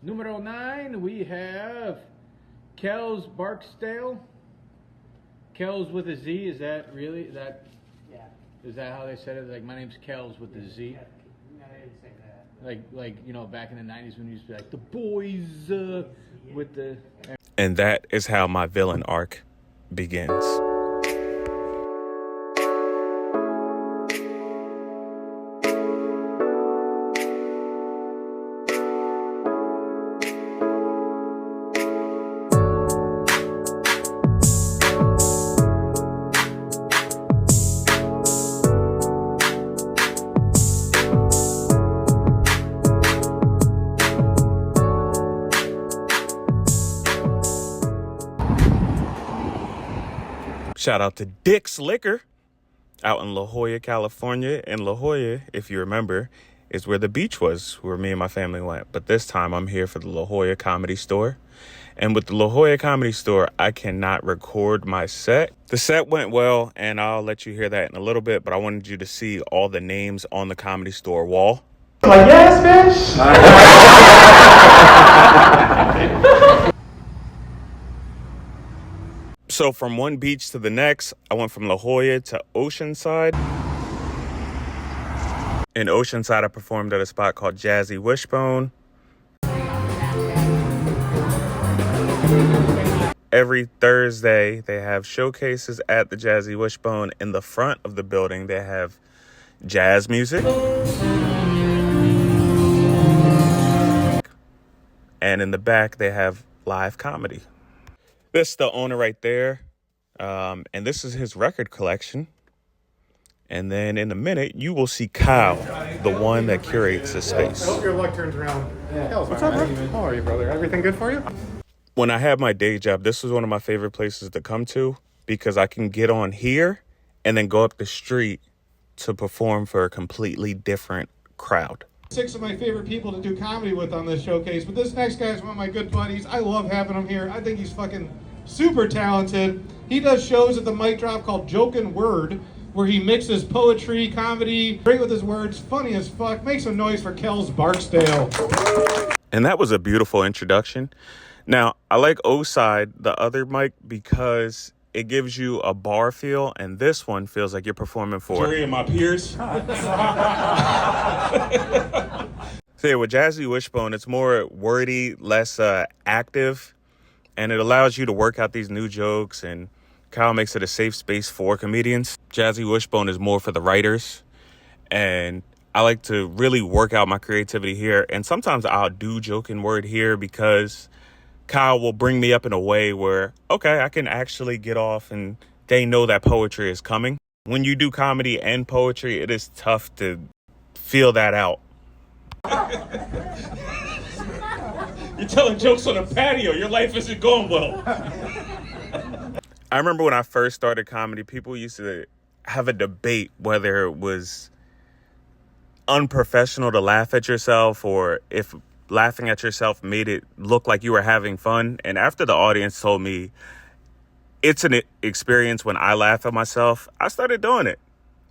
Numero 9, we have Kellz Barksdale. Kellz with a Z, is that really, that? Yeah. Is that how they said it? Like, my name's Kellz with a Z? Yeah. No, they didn't say that. Like, you know, back in the 90s when you used to be like, the boys with the... And that is how my villain arc begins. Shout out to Dick's Liquor out in La Jolla, California. And La Jolla, if you remember, is where the beach was, where me and my family went. But this time I'm here for the La Jolla Comedy Store. And with the La Jolla Comedy Store, I cannot record my set. The set went well, and I'll let you hear that in a little bit. But I wanted you to see all the names on the Comedy Store wall. Like, yes, bitch! So from one beach to the next, I went from La Jolla to Oceanside. In Oceanside, I performed at a spot called Jazzy Wishbone. Every Thursday, they have showcases at the Jazzy Wishbone. In the front of the building, they have jazz music. And in the back, they have live comedy. This is the owner right there, and this is his record collection. And then in a minute, you will see Kyle, the one that curates the space. I hope your luck turns around. Kellz, what's up, bro? How are you, brother? Everything good for you? When I had my day job, this was one of my favorite places to come to because I can get on here and then go up the street to perform for a completely different crowd. 6 of my favorite people to do comedy with on this showcase, but this next guy is one of my good buddies. I love having him here. I think he's fucking super talented. He does shows at the Mic Drop called Jokenword, where he mixes poetry, comedy, great with his words, funny as fuck. Make some noise for Kellz Barksdale. And that was a beautiful introduction. Now, I like O-Side, the other mic, because it gives you a bar feel, and this one feels like you're performing for Jury and my peers. So yeah, with Jazzy Wishbone, it's more wordy, less active, and it allows you to work out these new jokes, and Kyle makes it a safe space for comedians. Jazzy Wishbone is more for the writers, and I like to really work out my creativity here, and sometimes I'll do Jokenword here because Kyle will bring me up in a way where, okay, I can actually get off and they know that poetry is coming. When you do comedy and poetry, it is tough to feel that out. You're telling jokes on a patio. Your life isn't going well. I remember when I first started comedy, people used to have a debate whether it was unprofessional to laugh at yourself or if laughing at yourself made it look like you were having fun. And after the audience told me it's an experience when I laugh at myself, I started doing it.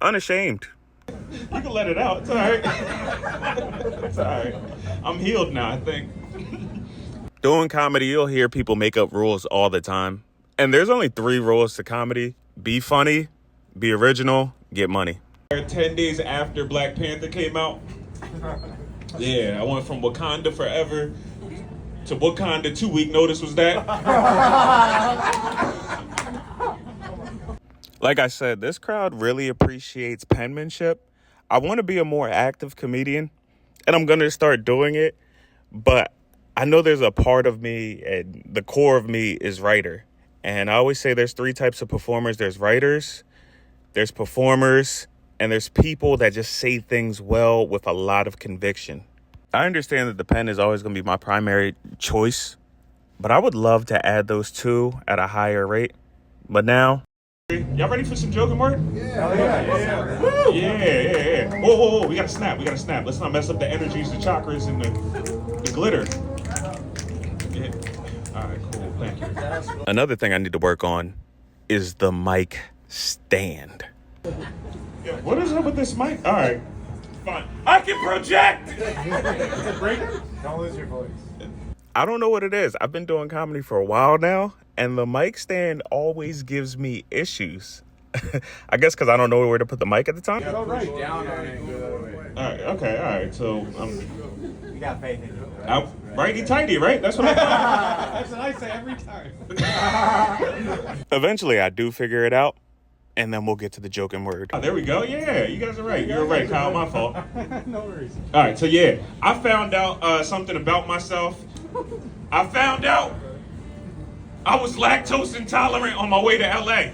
Unashamed. You can let it out. It's all right. It's all right. I'm healed now, I think. Doing comedy, you'll hear people make up rules all the time. And there's only 3 rules to comedy. Be funny, be original, get money. 10 days after Black Panther came out, yeah, I went from Wakanda Forever to Wakanda 2-week notice was that. Like I said, this crowd really appreciates penmanship. I want to be a more active comedian, and I'm going to start doing it. But I know there's a part of me, and the core of me is writer. And I always say there's 3 types of performers. There's writers, there's performers, and there's people that just say things well with a lot of conviction. I understand that the pen is always going to be my primary choice, but I would love to add those 2 at a higher rate. But now... Y'all ready for some Jokenword? Yeah. Woo! Yeah. Whoa, we gotta snap. Let's not mess up the energies, the chakras, and the glitter. Yeah. All right, cool. Thank you. Another thing I need to work on is the mic stand. Yeah, what is up with this mic? All right. Fine. I can project! Is it breaking? Don't lose your voice. I don't know what it is. I've been doing comedy for a while now, and the mic stand always gives me issues. I guess because I don't know where to put the mic at the time. Go right down on it. All right, okay, all right. So You got faith in it. righty tighty, right? That's what I thought. That's what I say every time. Eventually, I do figure it out, and then we'll get to the joking word. There we go. Yeah, you guys are right. You're right, Kyle. My fault. No worries. All right, so yeah, I found out something about myself. I found out I was lactose intolerant on my way to LA.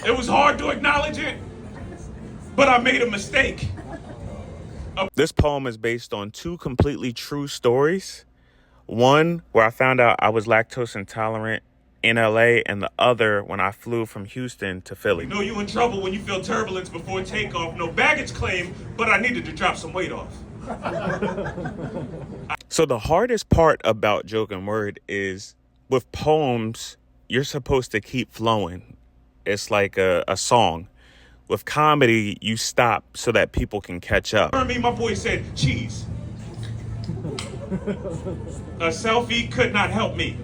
It was hard to acknowledge it, but I made a mistake. This poem is based on two completely true stories. One where I found out I was lactose intolerant in LA, and the other when I flew from Houston to Philly. You know you in trouble when you feel turbulence before takeoff. No baggage claim, but I needed to drop some weight off. So the hardest part about joking word is with poems, you're supposed to keep flowing. It's like a song. With comedy, you stop so that people can catch up. Me, my boy said cheese. A selfie could not help me.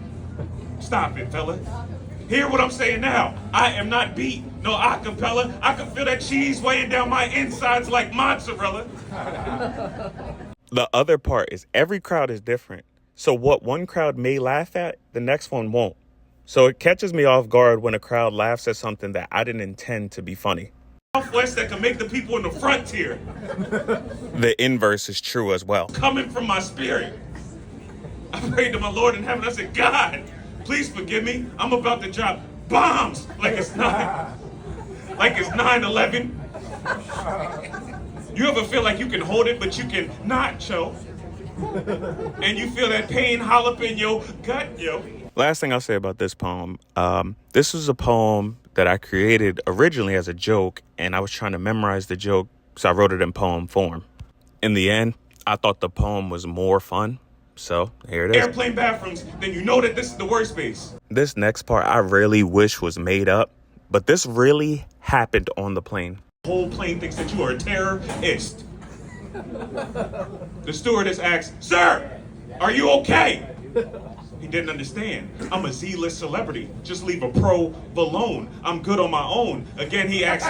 Stop it, fella. Hear what I'm saying now. I am not beat, no acapella. I can feel that cheese weighing down my insides like mozzarella. The other part is every crowd is different. So what one crowd may laugh at, the next one won't. So it catches me off guard when a crowd laughs at something that I didn't intend to be funny. Southwest that can make the people in the frontier. The inverse is true as well. Coming from my spirit. I prayed to my Lord in heaven. I said, God, please forgive me. I'm about to drop bombs like it's 9/11. You ever feel like you can hold it, but you can not choke? And you feel that pain all up in your gut, yo. Last thing I'll say about this poem. This was a poem that I created originally as a joke, and I was trying to memorize the joke, so I wrote it in poem form. In the end, I thought the poem was more fun, so here it is. Airplane bathrooms, then you know that this is the worst space. This next part I really wish was made up, but this really happened on the plane. The whole plane thinks that you are a terrorist. The stewardess asks, "Sir, are you okay?" He didn't understand. I'm a Z-list celebrity. Just leave a pro alone. I'm good on my own. Again, he asks.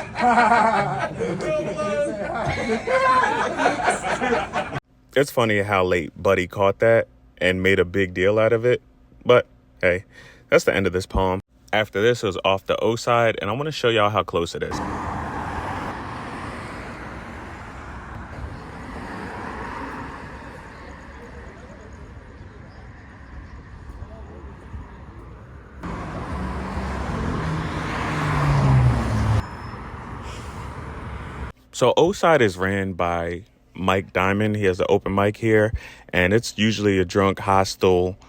It's funny how late Buddy caught that and made a big deal out of it. But hey, that's the end of this poem. After this, it was off the O side, and I want to show y'all how close it is. So O-Side is ran by Mike Diamond. He has an open mic here, and it's usually a drunk, hostile,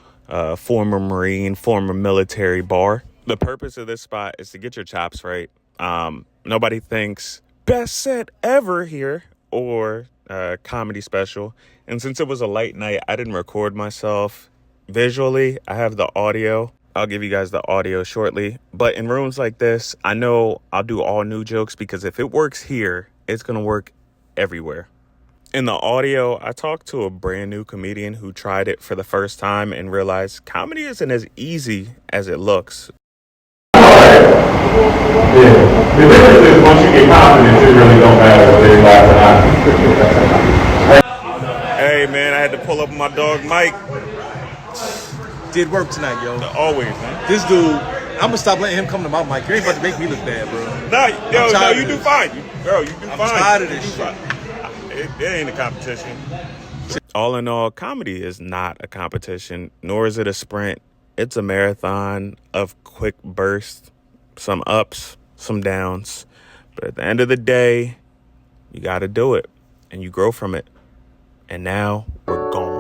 former Marine, former military bar. The purpose of this spot is to get your chops right. Nobody thinks best set ever here or comedy special. And since it was a light night, I didn't record myself visually. I have the audio. I'll give you guys the audio shortly. But in rooms like this, I know I'll do all new jokes because if it works here, it's going to work everywhere. In the audio, I talked to a brand new comedian who tried it for the first time and realized comedy isn't as easy as it looks. Yeah. The difference is once you get confidence, it really don't matter whether they laugh or not. Hey, man, I had to pull up my dog, Mike. Did work tonight, yo. Always, man. This dude, I'm gonna stop letting him come to my mic. You ain't about to make me look bad, bro. No, you do fine. You do fine. I'm tired of this shit. It ain't a competition. All in all, comedy is not a competition, nor is it a sprint. It's a marathon of quick bursts, some ups, some downs. But at the end of the day, you got to do it, and you grow from it. And now we're gone.